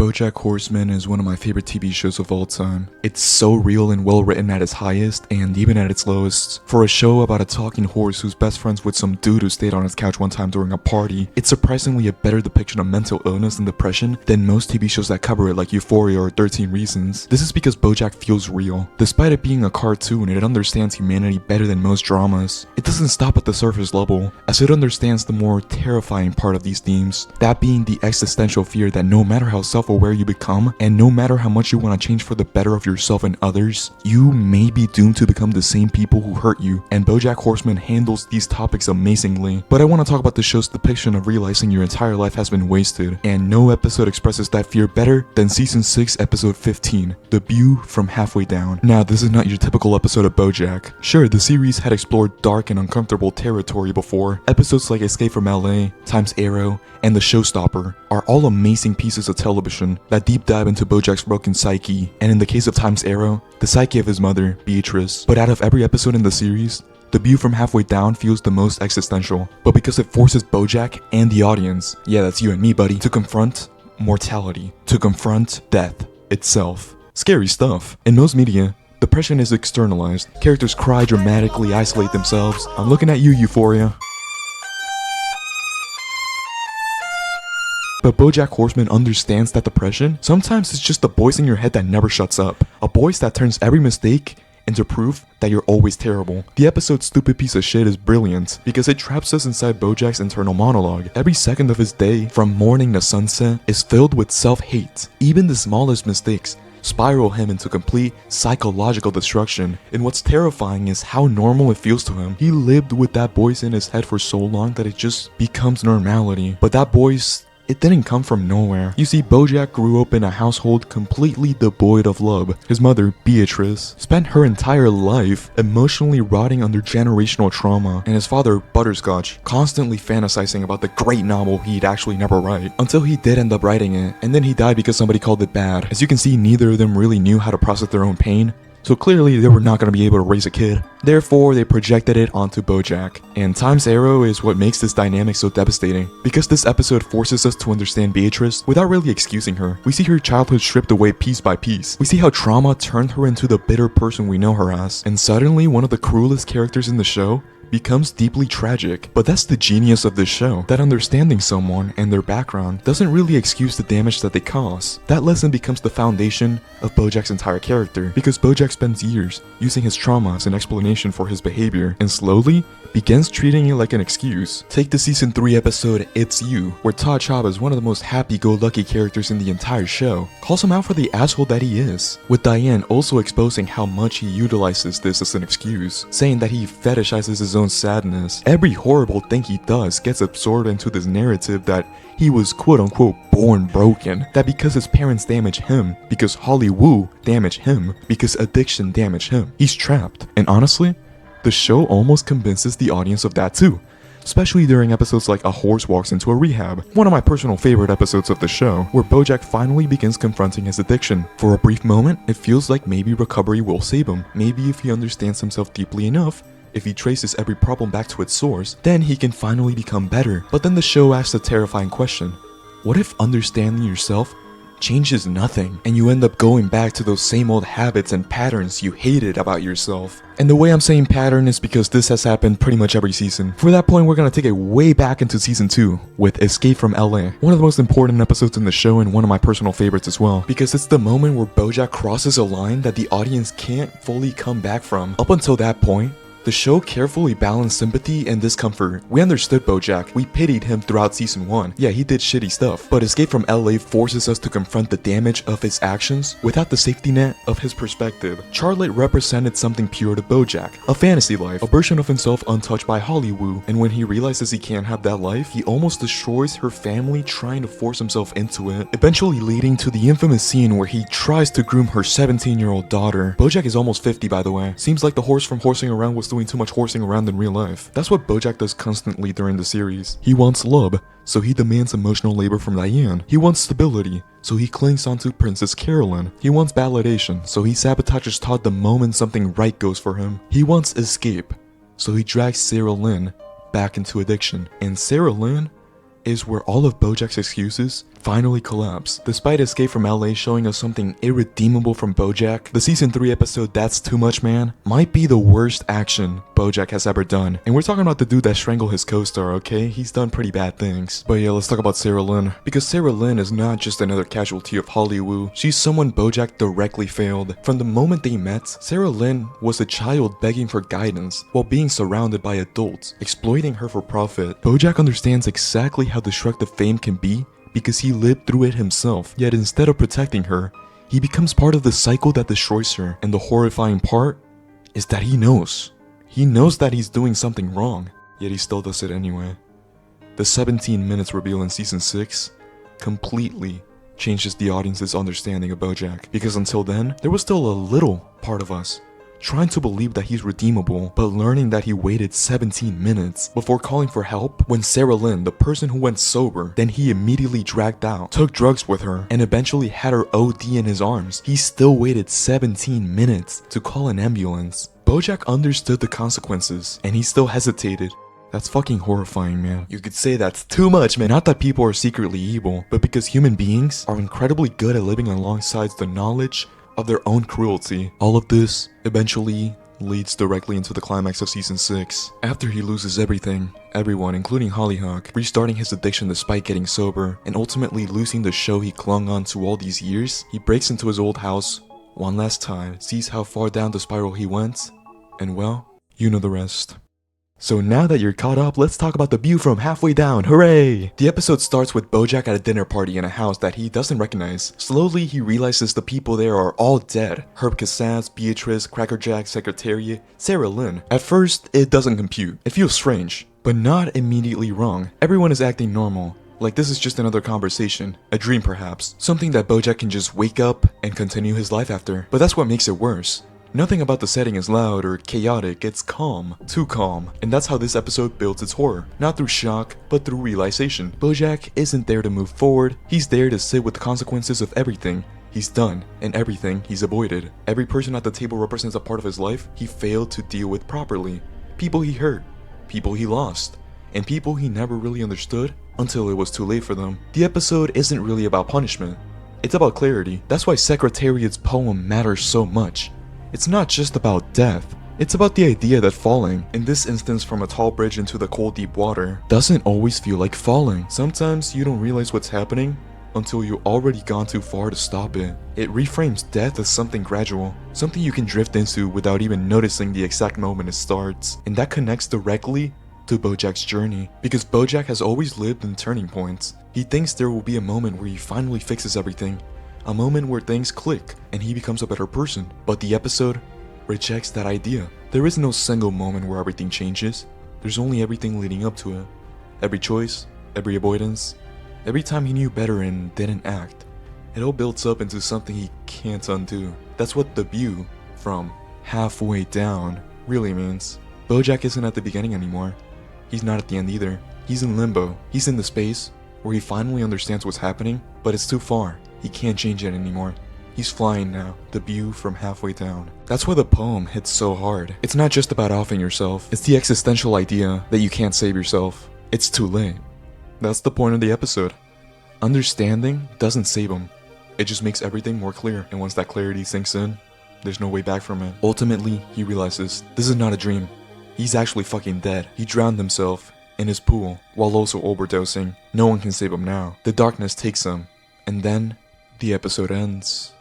Bojack Horseman is one of my favorite TV shows of all time. It's so real and well written at its highest and even at its lowest. For a show about a talking horse who's best friends with some dude who stayed on his couch one time during a party, it's surprisingly a better depiction of mental illness and depression than most TV shows that cover it like Euphoria or 13 Reasons. This is because Bojack feels real. Despite it being a cartoon, it understands humanity better than most dramas. It doesn't stop at the surface level, as it understands the more terrifying part of these themes, that being the existential fear that no matter how self-aware you become, and no matter how much you want to change for the better of yourself and others, you may be doomed to become the same people who hurt you, and Bojack Horseman handles these topics amazingly. But I want to talk about the show's depiction of realizing your entire life has been wasted, and no episode expresses that fear better than Season 6, Episode 15, The View from Halfway Down. Now, this is not your typical episode of Bojack. Sure, the series had explored dark and uncomfortable territory before. Episodes like Escape from LA, Time's Arrow, and The Showstopper are all amazing pieces of television that deep dive into Bojack's broken psyche, and in the case of Time's Arrow, the psyche of his mother, Beatrice. But out of every episode in the series, The View from Halfway Down feels the most existential, but because it forces Bojack and the audience, yeah, that's you and me, buddy, to confront mortality, to confront death itself. Scary stuff. In most media, depression is externalized. Characters cry, dramatically isolate themselves. I'm looking at you, Euphoria. But Bojack Horseman understands that depression sometimes it's just the voice in your head that never shuts up. A voice that turns every mistake into proof that you're always terrible. The episode's stupid piece of shit is brilliant because it traps us inside Bojack's internal monologue. Every second of his day, from morning to sunset, is filled with self-hate. Even the smallest mistakes spiral him into complete psychological destruction. And what's terrifying is how normal it feels to him. He lived with that voice in his head for so long that it just becomes normality. But that voice, it didn't come from nowhere. You see, Bojack grew up in a household completely devoid of love. His mother, Beatrice, spent her entire life emotionally rotting under generational trauma, and his father, Butterscotch, constantly fantasizing about the great novel he'd actually never write, until he did end up writing it, and then he died because somebody called it bad. As you can see, neither of them really knew how to process their own pain, so clearly they were not going to be able to raise a kid. Therefore, they projected it onto Bojack. And Time's Arrow is what makes this dynamic so devastating, because this episode forces us to understand Beatrice without really excusing her. We see her childhood stripped away piece by piece. We see how trauma turned her into the bitter person we know her as. And suddenly, one of the cruelest characters in the show becomes deeply tragic. But that's the genius of this show, that understanding someone and their background doesn't really excuse the damage that they cause. That lesson becomes the foundation of Bojack's entire character, because Bojack spends years using his trauma as an explanation for his behavior, and slowly begins treating it like an excuse. Take the season 3 episode It's You, where Todd Chaba, one of the most happy-go-lucky characters in the entire show, calls him out for the asshole that he is, with Diane also exposing how much he utilizes this as an excuse, saying that he fetishizes his own sadness. Every horrible thing he does gets absorbed into this narrative that he was quote-unquote born broken, that because his parents damaged him, because Hollywood damaged him, because addiction damaged him, he's trapped. And honestly, the show almost convinces the audience of that too, especially during episodes like A Horse Walks into a Rehab, one of my personal favorite episodes of the show, where Bojack finally begins confronting his addiction. For a brief moment, it feels like maybe recovery will save him. Maybe if he understands himself deeply enough, if he traces every problem back to its source, then he can finally become better. But then the show asks a terrifying question. What if understanding yourself changes nothing, and you end up going back to those same old habits and patterns you hated about yourself? And the way I'm saying pattern is because this has happened pretty much every season. For that point, we're gonna take it way back into season 2 with Escape from LA, one of the most important episodes in the show and one of my personal favorites as well, because it's the moment where Bojack crosses a line that the audience can't fully come back from. Up until that point, the show carefully balanced sympathy and discomfort. We understood Bojack, we pitied him throughout season 1. Yeah, he did shitty stuff, but Escape from LA forces us to confront the damage of his actions without the safety net of his perspective. Charlotte represented something pure to Bojack, a fantasy life, a version of himself untouched by Hollywood, and when he realizes he can't have that life, he almost destroys her family trying to force himself into it, eventually leading to the infamous scene where he tries to groom her 17-year-old daughter. Bojack is almost 50, by the way. Seems like the horse from Horsing Around was doing too much horsing around in real life. That's what Bojack does constantly during the series. He wants love, so he demands emotional labor from Diane. He wants stability, so he clings onto Princess Carolyn. He wants validation, so he sabotages Todd the moment something right goes for him. He wants escape, so he drags Sarah Lynn back into addiction. And Sarah Lynn is where all of Bojack's excuses finally collapse. Despite Escape from LA showing us something irredeemable from Bojack, the season 3 episode That's Too Much Man might be the worst action Bojack has ever done. And we're talking about the dude that strangled his co-star, okay? He's done pretty bad things. But yeah, let's talk about Sarah Lynn. Because Sarah Lynn is not just another casualty of Hollywood. She's someone Bojack directly failed. From the moment they met, Sarah Lynn was a child begging for guidance while being surrounded by adults, exploiting her for profit. Bojack understands exactly how destructive fame can be because he lived through it himself. Yet instead of protecting her, he becomes part of the cycle that destroys her. And the horrifying part is that he knows. He knows that he's doing something wrong, yet he still does it anyway. The 17 minutes reveal in season 6 completely changes the audience's understanding of Bojack, because until then, there was still a little part of us trying to believe that he's redeemable, but learning that he waited 17 minutes before calling for help when Sarah Lynn, the person who went sober, then he immediately dragged out, took drugs with her, and eventually had her OD in his arms. He still waited 17 minutes to call an ambulance. Bojack understood the consequences, and he still hesitated. That's fucking horrifying, man. You could say that's too much, man. Not that people are secretly evil, but because human beings are incredibly good at living alongside the knowledge of their own cruelty. All of this eventually leads directly into the climax of season 6. After he loses everything, everyone, including Hollyhock, restarting his addiction despite getting sober, and ultimately losing the show he clung on to all these years, he breaks into his old house one last time, sees how far down the spiral he went, and well, you know the rest. So now that you're caught up, let's talk about the view from halfway down. Hooray! The episode starts with Bojack at a dinner party in a house that he doesn't recognize. Slowly, he realizes the people there are all dead. Herb Cassass, Beatrice, Crackerjack, Secretariat, Sarah Lynn. At first, it doesn't compute. It feels strange, but not immediately wrong. Everyone is acting normal. Like this is just another conversation, a dream perhaps, something that Bojack can just wake up and continue his life after. But that's what makes it worse. Nothing about the setting is loud or chaotic, it's calm, too calm. And that's how this episode builds its horror. Not through shock, but through realization. Bojack isn't there to move forward, he's there to sit with the consequences of everything he's done and everything he's avoided. Every person at the table represents a part of his life he failed to deal with properly. People he hurt, people he lost, and people he never really understood until it was too late for them. The episode isn't really about punishment, it's about clarity. That's why Secretariat's poem matters so much. It's not just about death, it's about the idea that falling, in this instance from a tall bridge into the cold deep water, doesn't always feel like falling. Sometimes you don't realize what's happening until you've already gone too far to stop it. It reframes death as something gradual, something you can drift into without even noticing the exact moment it starts. And that connects directly to Bojack's journey, because Bojack has always lived in turning points. He thinks there will be a moment where he finally fixes everything, a moment where things click and he becomes a better person. But the episode rejects that idea. There is no single moment where everything changes. There's only everything leading up to it. Every choice, every avoidance, every time he knew better and didn't act. It all builds up into something he can't undo. That's what the view from halfway down really means. Bojack isn't at the beginning anymore. He's not at the end either. He's in limbo. He's in the space where he finally understands what's happening, but it's too far. He can't change it anymore. He's flying now, the view from halfway down. That's why the poem hits so hard. It's not just about offing yourself, it's the existential idea that you can't save yourself. It's too late. That's the point of the episode. Understanding doesn't save him. It just makes everything more clear, and once that clarity sinks in, there's no way back from it. Ultimately, he realizes this is not a dream. He's actually fucking dead. He drowned himself in his pool while also overdosing. No one can save him now. The darkness takes him, and then the episode ends.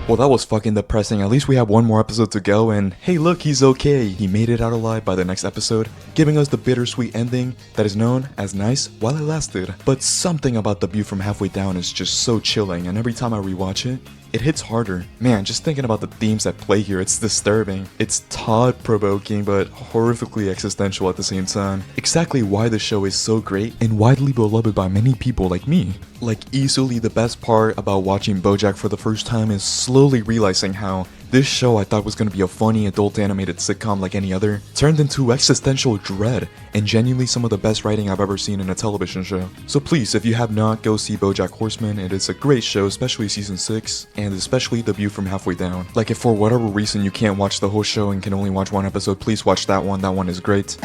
Well, that was fucking depressing. At least we have one more episode to go, and hey look, he's okay. He made it out alive by the next episode, giving us the bittersweet ending that is known as nice while it lasted. But something about the view from halfway down is just so chilling, and every time I rewatch it, it hits harder. Man, just thinking about the themes at play here, it's disturbing. It's thought-provoking, but horrifically existential at the same time. Exactly why the show is so great and widely beloved by many people like me. Like, easily the best part about watching Bojack for the first time is slowly realizing how this show I thought was going to be a funny adult animated sitcom like any other turned into existential dread and genuinely some of the best writing I've ever seen in a television show. So please, if you have not, go see Bojack Horseman. It is a great show, especially season 6 and especially the view from halfway down. Like, if for whatever reason you can't watch the whole show and can only watch one episode, please watch that one. That one is great.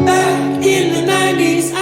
Back in the 90s,